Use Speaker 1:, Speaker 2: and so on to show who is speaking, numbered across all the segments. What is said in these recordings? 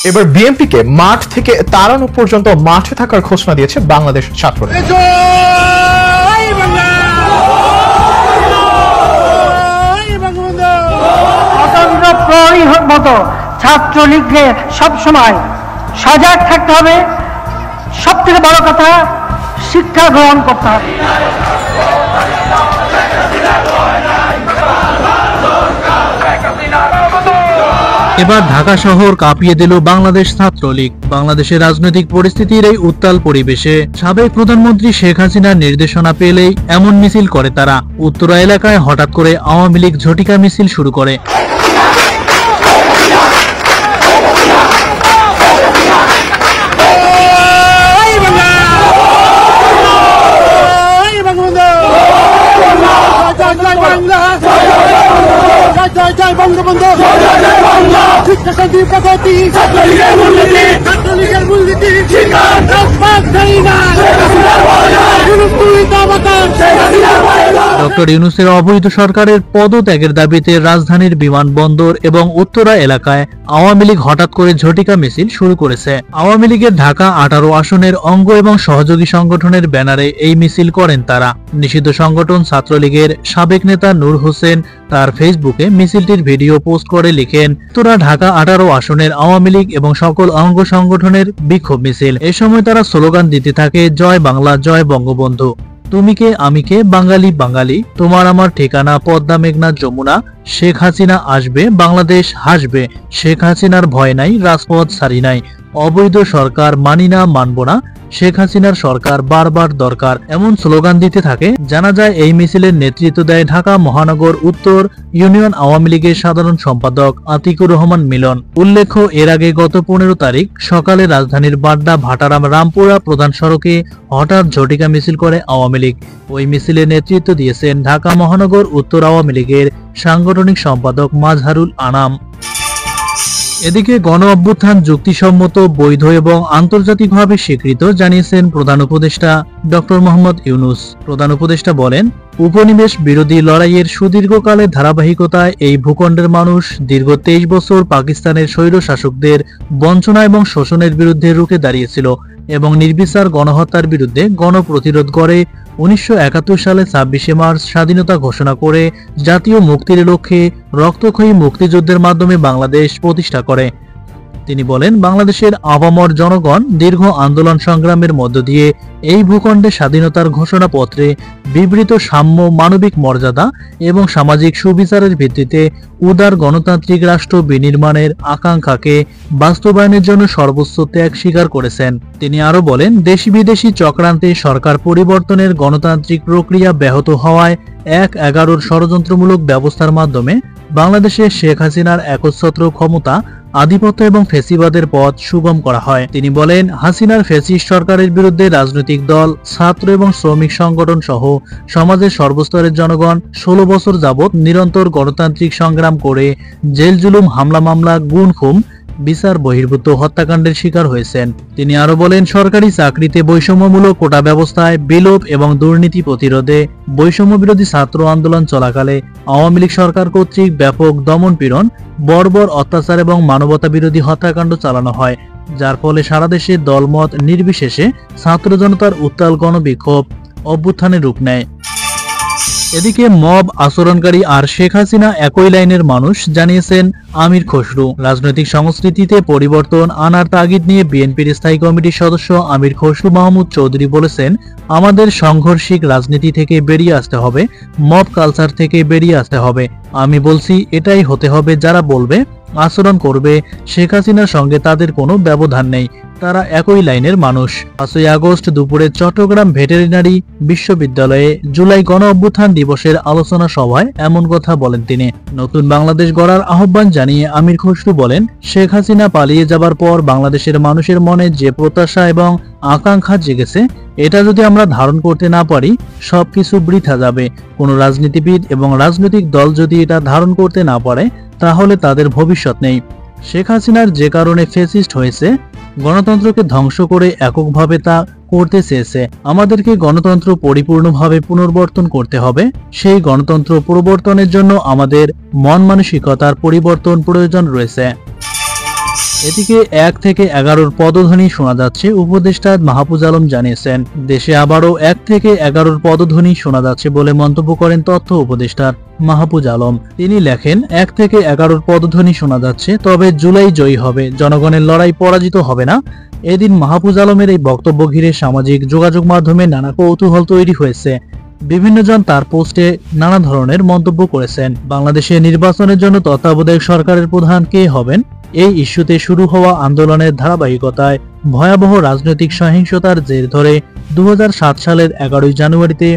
Speaker 1: এবার বিএনপিকে মাঠ থেকে তাড়ানো পর্যন্ত মাঠে থাকার ঘোষণা দিয়েছে বাংলাদেশ ছাত্ররা।
Speaker 2: ছাত্রলীগকে সবসময় সজাগ থাকতে হবে, সব থেকে বড় কথা শিক্ষা গ্রহণ করতে হবে।
Speaker 3: এবার ঢাকা শহর কাঁপিয়ে দিল বাংলাদেশ ছাত্রলীগ। বাংলাদেশের রাজনৈতিক পরিস্থিতির এই উত্তাল পরিবেশে সাবেক প্রধানমন্ত্রী শেখ হাসিনার নির্দেশনা পেলেই এমন মিছিল করে তারা। উত্তরা এলাকায় হঠাৎ করে আওয়ামী লীগ ঝটিকা মিছিল শুরু করে। ডক্টর ইউনূসের অবৈধ সরকারের পদত্যাগের দাবিতে রাজধানীর বিমানবন্দর এবং উত্তরা এলাকায় আওয়ামী লীগ হঠাৎ করে ঝটিকা মিছিল শুরু করেছে। আওয়ামী লীগের ঢাকা 18 আসনের অঙ্গ এবং সহযোগী সংগঠনের ব্যানারে এই মিছিল করেন তারা। নিষিদ্ধ সংগঠন ছাত্রলীগের সাবেক নেতা নূর হোসেন তার ফেসবুকে মিছিলটির ভিডিও পোস্ট করে লিখেন, উত্তরা ঢাকা 18 আসনের আওয়ামী লীগ এবং সকল অঙ্গ সংগঠনের বিক্ষোভ মিছিল। এ সময় তারা স্লোগান দিতে থাকে, জয় বাংলা, জয় বঙ্গবন্ধু, তুমি কে আমি কে, বাঙালি বাঙালি, তোমার আমার ঠিকানা পদ্মা মেঘনা যমুনা, শেখ হাসিনা আসবে, বাংলাদেশ হাসবে, শেখ হাসিনার ভয় নাই, রাজপথ ছাড়ি নাই, অবৈধ সরকার মানি না মানব না, শেখ হাসিনার সরকার বারবার দরকার, এমন স্লোগান দিতে থাকে। জানা যায় এই মিছিলের নেতৃত্ব দেয় ঢাকা মহানগর উত্তর ইউনিয়ন আওয়ামী লীগের সাধারণ সম্পাদক আতিকুর রহমান মিলন। উল্লেখ্য, এর আগে গত 15 তারিখ সকালে রাজধানীর বাড্ডা ভাটারাম রামপুরা প্রধান সড়কে হঠাৎ ঝটিকা মিছিল করে আওয়ামী লীগ। ওই মিছিলের নেতৃত্ব দিয়েছেন ঢাকা মহানগর উত্তর আওয়ামী লীগের সাংগঠনিক সম্পাদক মাজহারুল আনাম। এদিকে গণ অভ্যুত্থান যুক্তিসম্মত, বৈধ এবং আন্তর্জাতিকভাবে স্বীকৃত জানিয়েছেন প্রধান উপদেষ্টা ডক্টর মোহাম্মদ ইউনূস। প্রধান উপদেষ্টা বলেন, উপনিবেশ বিরোধী লড়াইয়ের সুদীর্ঘকালের ধারাবাহিকতায় এই ভূখণ্ডের মানুষ দীর্ঘ 23 বছর পাকিস্তানের স্বৈর শাসকদের বঞ্চনা এবং শোষণের বিরুদ্ধে রুখে দাঁড়িয়েছিল এবং নির্বিচার গণহত্যার বিরুদ্ধে গণপ্রতিরোধ করে 1971 সালে 26শে মার্চ স্বাধীনতা ঘোষণা করে জাতীয় মুক্তির লক্ষ্যে রক্তক্ষয়ী মুক্তিযুদ্ধের মাধ্যমে বাংলাদেশ প্রতিষ্ঠা করে। তিনি বলেন, বাংলাদেশের আপামর জনগণ দীর্ঘ আন্দোলন সংগ্রামের মধ্য দিয়ে এই ভূখণ্ডে স্বাধীনতার ঘোষণাপত্রে বিবৃত সাম্য, মানবিক মর্যাদা এবং সামাজিক সুবিচারের ভিত্তিতে উদার গণতান্ত্রিক রাষ্ট্র বিনির্মাণের আকাঙ্ক্ষাকে বাস্তবায়নের জন্য সর্বোচ্চ ত্যাগ স্বীকার করেছেন। তিনি আরো বলেন, দেশি বিদেশি চক্রান্তে সরকার পরিবর্তনের গণতান্ত্রিক প্রক্রিয়া ব্যাহত হওয়ায় 1/11 ষড়যন্ত্রমূলক ব্যবস্থার মাধ্যমে বাংলাদেশে শেখ হাসিনার একচ্ছত্র ক্ষমতা, আধিপত্য এবং ফ্যাসিবাদের পথ সুগম করা হয়। তিনি বলেন, হাসিনার ফ্যাসিস্ট সরকারের বিরুদ্ধে রাজনৈতিক দল, ছাত্র এবং শ্রমিক সংগঠন সহ সমাজের সর্বস্তরের জনগণ 16 বছর যাবৎ নিরন্তর গণতান্ত্রিক সংগ্রাম করে জেল জুলুম, হামলা মামলা, গুম খুন, বিচার বহির্ভূত হত্যাকাণ্ডের শিকার হয়েছেন। তিনি আরো বলেন, সরকারি চাকরিতে বৈষম্যমূলক কোটা ব্যবস্থায় বিলোপ এবং দুর্নীতি প্রতিরোধে বৈষম্য বিরোধী ছাত্র আন্দোলন চলাকালে আওয়ামী লীগ সরকার কর্তৃক ব্যাপক দমন পীড়ন, বর্বর অত্যাচার এবং মানবতা বিরোধী হত্যাকাণ্ড চালানো হয়, যার ফলে সারা দেশে দলমত নির্বিশেষে ছাত্র জনতার উত্তাল গণবিক্ষোভ অভ্যুত্থানে রূপ নেয়। এদিকে মব আচরণকারী আর শেখ হাসিনা একই লাইনের মানুষ, জানিয়েছেন আমির খসরু। রাজনৈতিক সংস্কৃতিতে পরিবর্তন আনার তাগিদ নিয়ে বিএনপির স্থায়ী কমিটির সদস্য আমির খসরু মাহমুদ চৌধুরী বলেছেন, আমাদের সাংঘর্ষিক রাজনীতি থেকে বেরিয়ে আসতে হবে, মব কালচার থেকে বেরিয়ে আসতে হবে। আমি বলছি, এটাই হতে হবে। যারা বলবে, আচরণ করবে শেখ হাসিনার সঙ্গে তাদের কোনো ব্যবধান নেই, তারা একই লাইনের মানুষ। 5ই আগস্ট দুপুরে চট্টগ্রাম ভেটেরিনারি বিশ্ববিদ্যালয়ে জুলাই গণ অভ্যুত্থান দিবসের আলোচনা সভায় এমন কথা বলেন তিনি। নতুন বাংলাদেশ গড়ার আহ্বান জানিয়ে আমির খসরু বলেন, শেখ হাসিনা পালিয়ে যাবার পর বাংলাদেশের মানুষের মনে যে প্রত্যাশা এবং আকাঙ্ক্ষা জেগেছে, এটা যদি আমরা ধারণ করতে না পারি, সবকিছু বৃথা যাবে। কোনো রাজনীতিবিদ এবং রাজনৈতিক দল যদি এটা ধারণ করতে না পারে, তাহলে তাদের ভবিষ্যৎ নেই। শেখ হাসিনার যে কারণে ফ্যাসিস্ট হয়েছে, গণতন্ত্রকে ধ্বংস করে এককভাবে তা করতে চেয়েছে। আমাদেরকে গণতন্ত্র পরিপূর্ণভাবে পুনর্বর্তন করতে হবে। সেই গণতন্ত্র প্রবর্তনের জন্য আমাদের মন মানসিকতার পরিবর্তন প্রয়োজন রয়েছে। এদিকে 1 থেকে 11 পদধ্বনি শোনা যাচ্ছে, উপদেষ্টা মাহফুজ আলম জানিয়েছেন। দেশে আবারও 1 থেকে 11 পদধ্বনি শোনা যাচ্ছে বলে মন্তব্য করেন তথ্য উপদেষ্টা মাহফুজ আলম। তিনি লেখেন, 1 থেকে 11 পদধ্বনি শোনা যাচ্ছে, তবে জুলাই জয়ী হবে, জনগণের লড়াই পরাজিত হবে না। এদিন মাহফুজ আলমের এই বক্তব্য ঘিরে সামাজিক যোগাযোগ মাধ্যমে নানা কৌতূহল তৈরি হয়েছে। বিভিন্নজন তার পোস্টে নানা ধরনের মন্তব্য করেছেন। বাংলাদেশে নির্বাচনের জন্য তত্ত্বাবধায়ক সরকারের প্রধান কে হবেন, এই ইস্যুতে শুরু হওয়া আন্দোলনের ধারাবাহিকতায় ভয়াবহ রাজনৈতিক সহিংসতার জের ধরে 2007 সালের 11 জানুয়ারিতে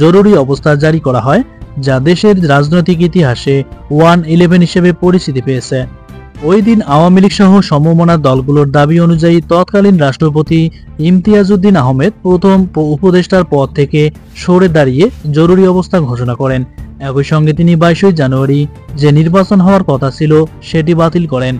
Speaker 3: জরুরি অবস্থা জারি করা হয়, যা দেশের রাজনৈতিক ইতিহাসে 1/11 হিসেবে পরিচিতি পেয়েছে। ওই দিন আওয়ামী লীগ সহ সমমনা দলগুলোর দাবি অনুযায়ী তৎকালীন রাষ্ট্রপতি ইমতিয়াজ উদ্দিন আহমেদ প্রথম উপদেষ্টার পদ থেকে সরে দাঁড়িয়ে জরুরি অবস্থা ঘোষণা করেন। একই সঙ্গে তিনি 22 জানুয়ারি যে নির্বাচন হওয়ার কথা ছিল সেটি বাতিল করেন।